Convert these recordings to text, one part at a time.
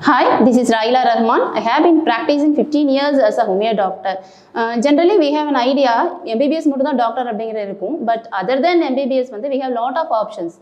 Hi, this is Raila Rahman. I have been practicing 15 years as a homeo doctor. Generally, we have an idea, MBBS மட்டும் தான் doctor அப்படிங்கிற இருக்கும். But other than MBBS we have lot of options.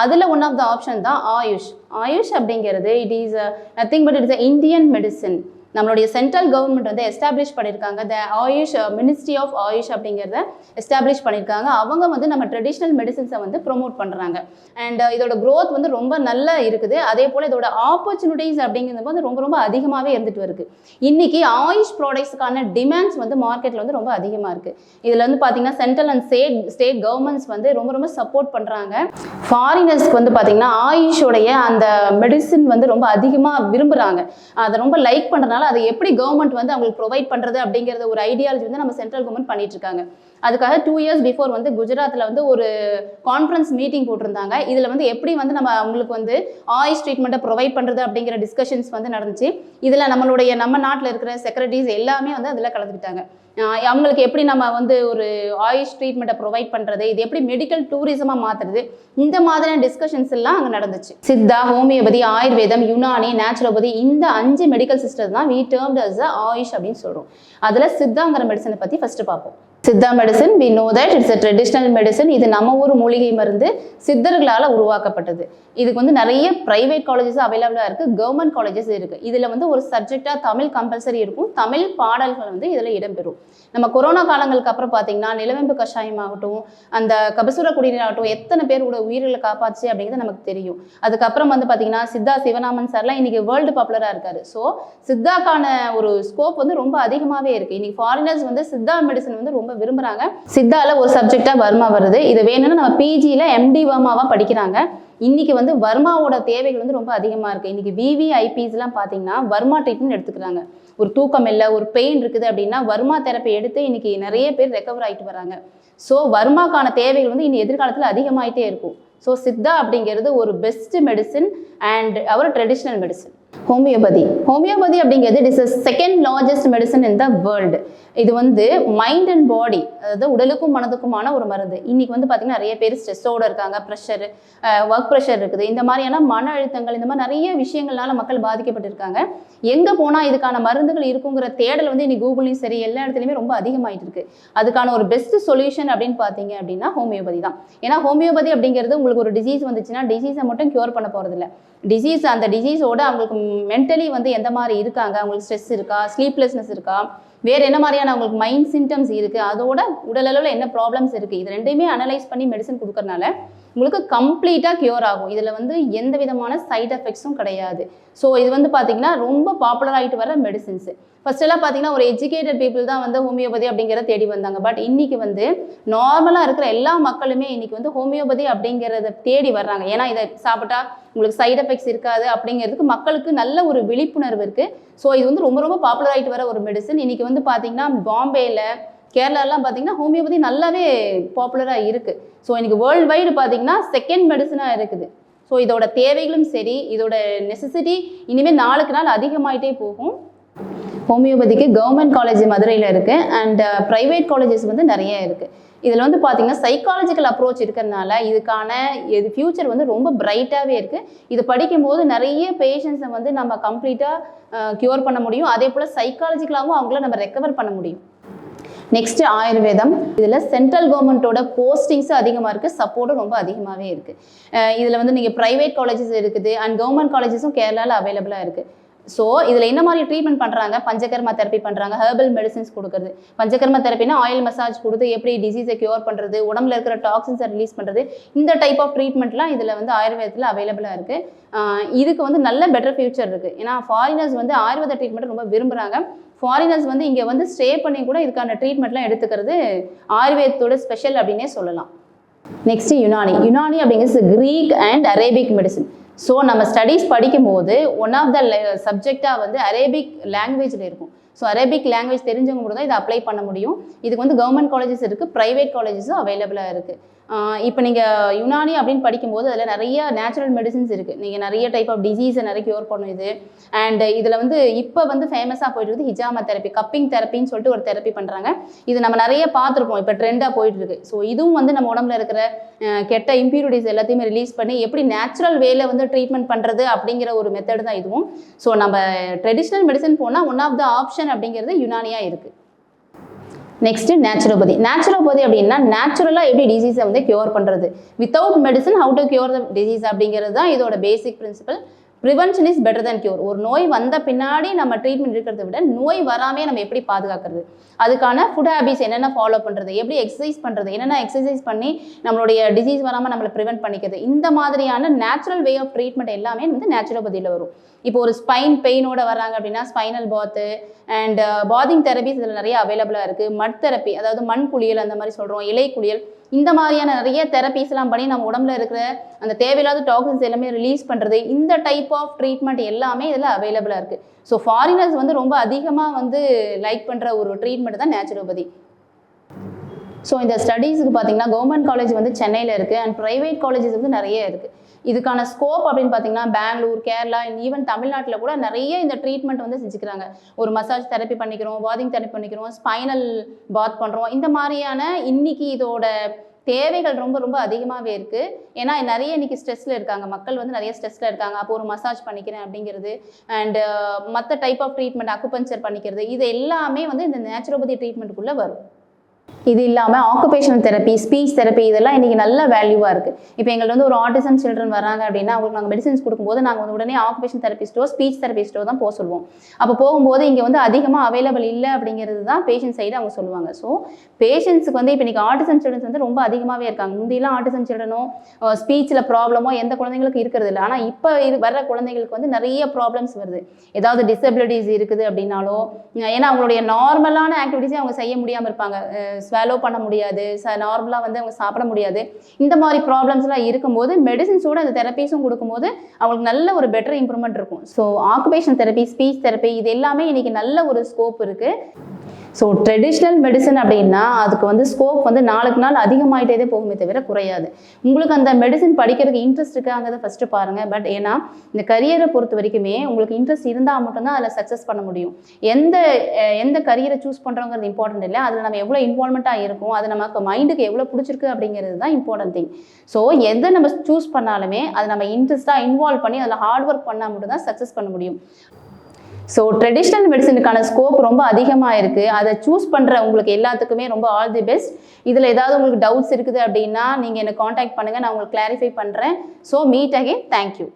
அதில் one of the option தான் ஆயுஷ். ஆயுஷ் அப்படிங்கிறது it is nothing but it is an Indian medicine. நம்மளுடைய central government வந்து establish பண்ணியிருக்காங்க. த ஆயுஷ் மினிஸ்ட்ரி ஆஃப் ஆயுஷ் அப்படிங்கிறத எஸ்டாப்ளிஷ் பண்ணியிருக்காங்க. அவங்க வந்து நம்ம ட்ரெடிஷ்னல் மெடிசின்ஸை வந்து ப்ரொமோட் பண்ணுறாங்க. அண்ட் இதோட க்ரோத் வந்து ரொம்ப நல்லா இருக்குது. அதே போல் இதோட ஆப்பர்ச்சுனிட்டிஸ் அப்படிங்கிறது வந்து ரொம்ப ரொம்ப அதிகமாகவே இருந்துட்டு வருது. இன்றைக்கி ஆயுஷ் ப்ராடக்ட்ஸுக்கான டிமாண்ட்ஸ் வந்து மார்க்கெட்டில் வந்து ரொம்ப அதிகமாக இருக்குது. இதில் வந்து பார்த்திங்கன்னா சென்ட்ரல் அண்ட் ஸ்டேட் கவர்மெண்ட்ஸ் வந்து ரொம்ப ரொம்ப சப்போர்ட் பண்ணுறாங்க. ஃபாரினர்ஸ்க்கு வந்து பார்த்திங்கன்னா ஆயுஷோடைய அந்த மெடிசின் வந்து ரொம்ப அதிகமாக விரும்புகிறாங்க. அதை ரொம்ப லைக் பண்ணுறதுனால அதை எப்படி கவர்மெண்ட் வந்து அவங்களுக்கு ப்ரொவைட் பண்ணுறது அப்படிங்கிறத ஒரு ஐடியாலஜி வந்து நம்ம சென்ட்ரல் கவர்மெண்ட் பண்ணிட்டு இருக்காங்க. அதுக்காக 2 years பிஃபோர் வந்து குஜராத்தில் வந்து ஒரு கான்ஃபரன்ஸ் மீட்டிங் போட்டிருந்தாங்க. இதில் வந்து எப்படி வந்து நம்ம அவங்களுக்கு வந்து ஆயுஷ் ட்ரீட்மெண்ட்டை ப்ரொவைட் பண்ணுறது அப்படிங்கிற டிஸ்கஷன்ஸ் வந்து நடந்துச்சு. இதில் நம்ம நாட்டில் இருக்கிற செக்ரட்டரிஸ் எல்லாமே வந்து அதில் கலந்துக்கிட்டாங்க. அவங்களுக்கு எப்படி நம்ம வந்து ஒரு ஆயுஷ் ட்ரீட்மெண்ட்டை ப்ரொவைட் பண்ணுறது, இது எப்படி மெடிக்கல் டூரிசமாக மாற்றுறது, இந்த மாதிரியான டிஸ்கஷன்ஸ் எல்லாம் அங்கே நடந்துச்சு. சித்தா, ஹோமியோபதி, ஆயுர்வேதம், யுனானி, நேச்சுரோபதி, இந்த 5 மெடிக்கல் சிஸ்டம் தான் we termed as ஆயுஷ் அப்படின்னு சொல்கிறோம். அதில் சித்தாங்கிற மெடிசனை பற்றி ஃபஸ்ட்டு பார்ப்போம். Siddha medicine we know that it's a traditional medicine. இது நம்ம ஊர் மூலிகை மருந்து சித்தர்களால் உருவாக்கப்பட்டது. இதுக்கு வந்து நிறைய ப்ரைவேட் காலேஜஸ் அவைலபிளாக இருக்குது, கவர்மெண்ட் காலேஜஸ் இருக்குது. இதில் வந்து ஒரு சப்ஜெக்டாக தமிழ் கம்பல்சரி இருக்கும். தமிழ் பாடல்கள் வந்து இதில் இடம்பெறும். நம்ம கொரோனா காலங்களுக்கு அப்புறம் பார்த்தீங்கன்னா நிலவேம்பு கஷாயம் ஆகட்டும், அந்த கபசுர குடிநீர் ஆகட்டும், எத்தனை பேரோட உயிர்களை காப்பாச்சு அப்படிங்கிறது நமக்கு தெரியும். அதுக்கப்புறம் வந்து பார்த்தீங்கன்னா சித்தா சிவராமன் சார்லாம் இன்றைக்கி வேர்ல்டு பாப்புலராக இருக்காரு. ஸோ சித்தாக்கான ஒரு ஸ்கோப் வந்து ரொம்ப அதிகமாகவே இருக்குது. இன்றைக்கி ஃபாரினர்ஸ் வந்து சித்தா மெடிசன் வந்து ரொம்ப விரும்புகிறாங்க. சித்தால ஒரு சப்ஜெக்டாக வர்மா வருது. இது வேணும்னா நம்ம பிஜியில் எம்டி வர்மாவாக படிக்கிறாங்க. இன்னைக்கு வந்து வர்மாவோட தேவைகள் வந்து ரொம்ப அதிகமாக இருக்குது. இன்றைக்கி விவிஐபிஸ்லாம் பார்த்தீங்கன்னா வர்மா ட்ரீட்மெண்ட் எடுத்துக்கிறாங்க. ஒரு தூக்கம் இல்லை, ஒரு பெயின் இருக்குது அப்படின்னா வர்மா தெரப்பி எடுத்து இன்றைக்கி நிறைய பேர் ரெக்கவர் ஆகிட்டு வராங்க. ஸோ வர்மாக்கான தேவைகள் வந்து இனி எதிர்காலத்தில் அதிகமாகிட்டே இருக்கும். ஸோ சித்தா அப்படிங்கிறது ஒரு best medicine and our traditional medicine. Homeopathy அப்படிங்கிறது it is the second largest medicine in the world. இது வந்து மைண்ட் அண்ட் பாடி, அதாவது உடலுக்கும் மனதுக்குமான ஒரு மருந்து. இன்னைக்கு வந்து பார்த்தீங்கன்னா நிறைய பேர் ஸ்ட்ரெஸ்ஸோடு இருக்காங்க, ப்ரெஷர், ஒர்க் ப்ரெஷர் இருக்குது. இந்த மாதிரியான மன அழுத்தங்கள், இந்த மாதிரி நிறைய விஷயங்கள்னால மக்கள் பாதிக்கப்பட்டிருக்காங்க. எங்கே போனால் இதுக்கான மருந்துகள் இருக்குங்கிற தேடல் வந்து இன்னைக்கு கூகுள்லையும் சரி எல்லா இடத்துலையுமே ரொம்ப அதிகமாகிட்டு இருக்கு. அதுக்கான ஒரு பெஸ்ட் சொல்யூஷன் அப்படின்னு பார்த்தீங்க அப்படின்னா ஹோமியோபதி தான். ஏன்னா ஹோமியோபதி அப்படிங்கிறது உங்களுக்கு ஒரு டிசீஸ் வந்துச்சுன்னா டிசீஸை மட்டும் க்யூர் பண்ண போகிறதில்ல. அந்த டிசீஸோட அவங்களுக்கு மென்டலி வந்து எந்த மாதிரி இருக்காங்க, அவங்களுக்கு ஸ்ட்ரெஸ் இருக்கா, ஸ்லீப்லெஸ்னஸ் இருக்கா, வேறு என்ன மாதிரியான அவங்களுக்கு மைண்ட் சிம்டம்ஸ் இருக்குது, அதோட உடலளவில் என்ன ப்ராப்ளம்ஸ் இருக்குது, இது ரெண்டையுமே அனலைஸ் பண்ணி மெடிசன் கொடுக்கறனால உங்களுக்கு கம்ப்ளீட்டாக க்யூர் ஆகும். இதில் வந்து எந்த விதமான சைட் எஃபெக்ட்ஸும் கிடையாது. ஸோ இது வந்து பார்த்திங்கன்னா ரொம்ப பாப்புலர் ஆகிட்டு வர மெடிசின்ஸு. ஃபஸ்ட்டெல்லாம் பார்த்தீங்கன்னா ஒரு எஜுகேட்டட் பீப்புள் தான் வந்து ஹோமியோபதி அப்படிங்கிறத தேடி வந்தாங்க. பட் இன்றைக்கி வந்து நார்மலாக இருக்கிற எல்லா மக்களுமே இன்றைக்கி வந்து ஹோமியோபதி அப்படிங்கிறத தேடி வர்றாங்க. ஏன்னா இதை சாப்பிட்டா உங்களுக்கு சைட் எஃபெக்ட்ஸ் இருக்காது அப்படிங்கிறதுக்கு மக்களுக்கு நல்ல ஒரு விழிப்புணர்வு இருக்குது. ஸோ இது வந்து ரொம்ப ரொம்ப பாப்புலர் ஆகிட்டு வர ஒரு மெடிசன். இன்றைக்கி வந்து பார்த்திங்கன்னா பாம்பேயில், கேரளாலாம் பார்த்தீங்கன்னா ஹோமியோபதி நல்லாவே பாப்புலராக இருக்குது. ஸோ இன்றைக்கி வேர்ல்டு வைடு பார்த்தீங்கன்னா செகண்ட் மெடிசனாக இருக்குது. ஸோ இதோட தேவைகளும் சரி, இதோட நெசசிட்டி இனிமேல் நாளுக்கு நாள் அதிகமாகிட்டே போகும். ஹோமியோபதிக்கு கவர்மெண்ட் காலேஜ் மதுரையில் இருக்குது அண்ட் ப்ரைவேட் காலேஜஸ் வந்து நிறைய இருக்குது. இதில் வந்து பார்த்திங்கன்னா சைக்காலஜிக்கல் அப்ரோச் இருக்கிறதுனால இதுக்கான ஃப்யூச்சர் வந்து ரொம்ப பிரைட்டாகவே இருக்குது. இது படிக்கும்போது நிறைய பேஷண்ட்ஸை வந்து நம்ம கம்ப்ளீட்டாக க்யூர் பண்ண முடியும். அதே போல் சைக்காலஜிக்கலாகவும் அவங்கள நம்ம ரெக்கவர் பண்ண முடியும். நெக்ஸ்ட் ஆயுர்வேதம். இதில் சென்ட்ரல் கவர்மெண்ட்டோட போஸ்டிங்ஸ் அதிகமாக இருக்குது, சப்போர்ட்டும் ரொம்ப அதிகமாகவே இருக்குது. இதில் வந்து நீங்கள் ப்ரைவேட் காலேஜஸ் இருக்குது அண்ட் கவர்மெண்ட் காலேஜஸும் கேரளாவில் அவைலபிளாக இருக்குது. ஸோ இதில் என்ன மாதிரி ட்ரீட்மெண்ட் பண்ணுறாங்க, பஞ்சகர்மா தெரப்பி பண்ணுறாங்க, ஹெர்பல் மெடிசின்ஸ் கொடுக்குறது. பஞ்சகர்மா தெரப்பினா ஆயில் மசாஜ் கொடுத்து எப்படி டிசீஸை க்யூர் பண்ணுறது, உடம்புல இருக்கிற டாக்ஸின்ஸை ரிலீஸ் பண்ணுறது, இந்த டைப் ஆஃப் ட்ரீட்மெண்ட்லாம் இதில் வந்து ஆயுர்வேதத்தில் அவைலபிளாக இருக்குது. இதுக்கு வந்து நல்ல பெட்டர் ஃபியூச்சர் இருக்குது. ஏன்னா ஃபாரினர்ஸ் வந்து ஆயுர்வேத ட்ரீட்மெண்ட்டை ரொம்ப விரும்புகிறாங்க. ஃபாரினர்ஸ் வந்து இங்கே வந்து ஸ்டே பண்ணி கூட இதுக்கான ட்ரீட்மெண்ட்லாம் எடுத்துக்கிறது ஆயுர்வேதத்தோட ஸ்பெஷல் அப்படின்னே சொல்லலாம். நெக்ஸ்ட்டு யுனானி அப்படிங்கிறது Greek and Arabic medicine. So நம்ம ஸ்டடீஸ் படிக்கும்போது ஒன் ஆஃப் த சப்ஜெக்டாக வந்து அரேபிக் லாங்குவேஜில் இருக்கும். ஸோ அரேபிக் லாங்குவேஜ் தெரிஞ்சவங்க கூட தான் இதை அப்ளை பண்ண முடியும். இதுக்கு வந்து கவர்மெண்ட் காலேஜஸ் இருக்குது, ப்ரைவேட் காலேஜஸும் அவைலபிளாக இருக்குது. இப்போ நீங்கள் யுனானி அப்படின்னு படிக்கும்போது அதில் நிறைய நேச்சுரல் மெடிசின்ஸ் இருக்குது. நீங்கள் நிறைய டைப் ஆஃப் டிசீஸை நிறைய க்யூர் பண்ணும் இது. அண்ட் இதில் வந்து இப்போ வந்து ஃபேமஸாக போயிட்டு இருக்குது ஹிஜாமா தெரப்பி, கப்பிங் தெரப்பின்னு சொல்லிட்டு ஒரு தெரப்பி பண்ணுறாங்க. இது நம்ம நிறைய பார்த்துருப்போம், இப்போ ட்ரெண்டாக போயிட்டு இருக்கு. ஸோ இதுவும் வந்து நம்ம உடம்புல இருக்கிற கெட்ட இம்ப்யூரிட்டிஸ் எல்லாத்தையுமே ரிலீஸ் பண்ணி எப்படி நேச்சுரல் வேல வந்து ட்ரீட்மெண்ட் பண்ணுறது அப்படிங்கிற ஒரு மெத்தட் தான் இதுவும். ஸோ நம்ம ட்ரெடிஷ்னல் மெடிசன் போனால் ஒன் ஆஃப் த ஆப்ஷன் அப்படிங்கிறது யுனானியாக இருக்குது. Next naturopathy. நேச்சுரோபதி அப்படின்னா நேச்சுரலாக எப்படி டிசீஸை வந்து க்யூர் பண்ணுறது, without medicine how to cure the disease அப்படிங்கிறது தான் இதோட பேசிக் principal. Prevention is better then cure. ஒரு நோய் வந்த பின்னாடி நம்ம ட்ரீட்மெண்ட் இருக்கிறத விட நோய் வராமே நம்ம எப்படி பாதுகாக்கிறது, அதுக்கான ஃபுட் ஹேபிட்ஸ் என்னென்ன ஃபாலோ பண்ணுறது, எப்படி எக்ஸசைஸ் பண்ணுறது, என்னென்ன எக்ஸசைஸ் பண்ணி நம்மளுடைய டிசீஸ் வராமல் நம்மளை ப்ரிவென்ட் பண்ணிக்கிறது, இந்த மாதிரியான நேச்சுரல் வே ஆஃப் ட்ரீட்மெண்ட் எல்லாமே வந்து நேச்சுரோபதியில் வரும். இப்போ ஒரு ஸ்பைன் பெயினோட வராங்க அப்படின்னா ஸ்பைனல் பாத்து அண்ட் பாதிங் தெரபிஸ் இதில் நிறைய அவைலபிளாக இருக்குது. மட் தெரப்பி, அதாவது மண் குளியல் அந்த மாதிரி சொல்கிறோம், இலை குளியல், இந்த மாதிரியான நிறைய தெரப்பீஸ்லாம் பண்ணி நம்ம உடம்புல இருக்கிற அந்த தேவையில்லாத டாக்ஸின்ஸ் எல்லாமே ரிலீஸ் பண்ணுறது, இந்த டைப் ஆஃப் ட்ரீட்மெண்ட் எல்லாமே இதில் அவைலபிளாக இருக்குது. ஸோ ஃபாரினர்ஸ் வந்து ரொம்ப அதிகமாக வந்து லைக் பண்ணுற ஒரு ட்ரீட்மெண்ட் தான் நேச்சுரோபதி. ஸோ இந்த ஸ்டடீஸுக்கு பார்த்தீங்கன்னா கவர்மெண்ட் காலேஜ் வந்து சென்னையில் இருக்குது அண்ட் ப்ரைவேட் காலேஜஸ் வந்து நிறைய இருக்குது. இதுக்கான ஸ்கோப் அப்படின்னு பார்த்தீங்கன்னா பெங்களூர், கேரளா, ஈவன் தமிழ்நாட்டில் கூட நிறைய இந்த ட்ரீட்மெண்ட் வந்து செஞ்சுக்கிறாங்க. ஒரு மசாஜ் தெரப்பி பண்ணிக்கிறோம், வாதிங் தெரப்பி பண்ணிக்கிறோம், ஸ்பைனல் பாத் பண்ணுறோம். இந்த மாதிரியான இன்னைக்கு இதோட தேவைகள் ரொம்ப ரொம்ப அதிகமாகவே இருக்குது. ஏன்னா நிறைய இன்னைக்கு ஸ்ட்ரெஸ்ஸில் இருக்காங்க, மக்கள் வந்து நிறைய ஸ்ட்ரெஸ்ஸில் இருக்காங்க. அப்போ ஒரு மசாஜ் பண்ணிக்கிறேன் அப்படிங்கிறது அண்டு மற்ற டைப் ஆஃப் ட்ரீட்மெண்ட் அக்குபஞ்சர் பண்ணிக்கிறது, இது எல்லாமே வந்து இந்த நேச்சுரோபதி ட்ரீட்மெண்ட்டுக்குள்ளே வரும். இது இல்லாமல் ஆக்குபேஷனல் தெரப்பி, ஸ்பீச் தெரப்பி, இதெல்லாம் இன்றைக்கி நல்ல வேல்யூவாக இருக்குது. இப்போ எங்கள்ட்ட வந்து ஒரு ஆட்டிசம் சில்ட்ரன் வராங்க அப்படின்னா அவங்களுக்கு நாங்கள் மெடிசன்ஸ் கொடுக்கும்போது நாங்கள் வந்து உடனே ஆக்குபேஷன் தெரபிஸ்ட்டோ ஸ்பீச் தெரபிஸ்ட்டோ தான் போக சொல்லுவோம். அப்போ போகும்போது இங்கே வந்து அதிகமாக அவைலபிள் இல்லை அப்படிங்கிறது தான் பேஷண்ட் சைடு அவங்க சொல்லுவாங்க. ஸோ பேஷண்ட்ஸுக்கு வந்து இப்போ இன்றைக்கி ஆட்டிசம் சில்ட்ரன்ஸ் வந்து ரொம்ப அதிகமாகவே இருக்காங்க. முந்தியெல்லாம் ஆட்டிசம் சில்ட்ரனோ ஸ்பீச்சில் ப்ராப்ளமோ எந்த குழந்தைங்களுக்கு இருக்கிறது இல்லை. ஆனால் இப்போ வர்ற குழந்தைங்களுக்கு வந்து நிறைய ப்ராப்ளம்ஸ் வருது. ஏதாவது டிசபிலிட்டிஸ் இருக்குது அப்படின்னாலோ, ஏன்னா அவங்களுடைய நார்மலான ஆக்டிவிட்டிஸே அவங்க செய்ய முடியாமல் இருப்பாங்க. ஸ்வாலோ பண்ண முடியாது, நார்மலாக வந்து அவங்க சாப்பிட முடியாது. இந்த மாதிரி ப்ராப்ளம்ஸ்லாம் இருக்கும்போது மெடிசின்ஸோட அந்த தெரப்பீஸும் கொடுக்கும்போது அவங்களுக்கு நல்ல ஒரு பெட்டர் இம்ப்ரூவ்மெண்ட் இருக்கும். So occupation therapy, speech therapy, இது எல்லாமே இன்றைக்கி நல்ல ஒரு ஸ்கோப் இருக்குது. ஸோ ட்ரெடிஷ்னல் மெடிசன் அப்படின்னா அதுக்கு வந்து ஸ்கோப் வந்து நாளுக்கு நாள் அதிகமாகிட்டே போகுமே தவிர குறையாது. உங்களுக்கு அந்த மெடிசன் படிக்கிறதுக்கு இன்ட்ரெஸ்ட் இருக்காங்கிறத ஃபஸ்ட்டு பாருங்கள். பட் ஏன்னா இந்த கரியரை பொறுத்த வரைக்குமே உங்களுக்கு இன்ட்ரெஸ்ட் இருந்தால் மட்டும்தான் அதில் சக்ஸஸ் பண்ண முடியும். எந்த கரியரை சூஸ் பண்ணுறோங்கிறது இம்பார்ட்டன்ட் இல்லை, அதில் நம்ம எவ்வளோ இன்வால்மெண்ட்டாக இருக்கும், அது நமக்கு மைண்டுக்கு எவ்வளோ பிடிச்சிருக்கு அப்படிங்கிறது தான் இம்பார்ட்டன்ட் திங். ஸோ எதை நம்ம சூஸ் பண்ணாலுமே அதை நம்ம இன்ட்ரெஸ்ட்டாக இன்வால்வ் பண்ணி அதில் ஹார்ட் ஒர்க் பண்ணால் மட்டும்தான் சக்ஸஸ் பண்ண முடியும். ஸோ ட்ரெடிஷ்னல் மெடிசனுக்கான ஸ்கோப் ரொம்ப அதிகமாக இருக்குது. அதை சூஸ் பண்ணுற உங்களுக்கு எல்லாத்துக்குமே ரொம்ப ஆல் தி பெஸ்ட். இதில் ஏதாவது உங்களுக்கு டவுட்ஸ் இருக்குது அப்படின்னா நீங்கள் என்னை காண்டாக்ட் பண்ணுங்கள், நான் உங்களுக்கு கிளாரிஃபை பண்ணுறேன். So meet again. தேங்க்யூ.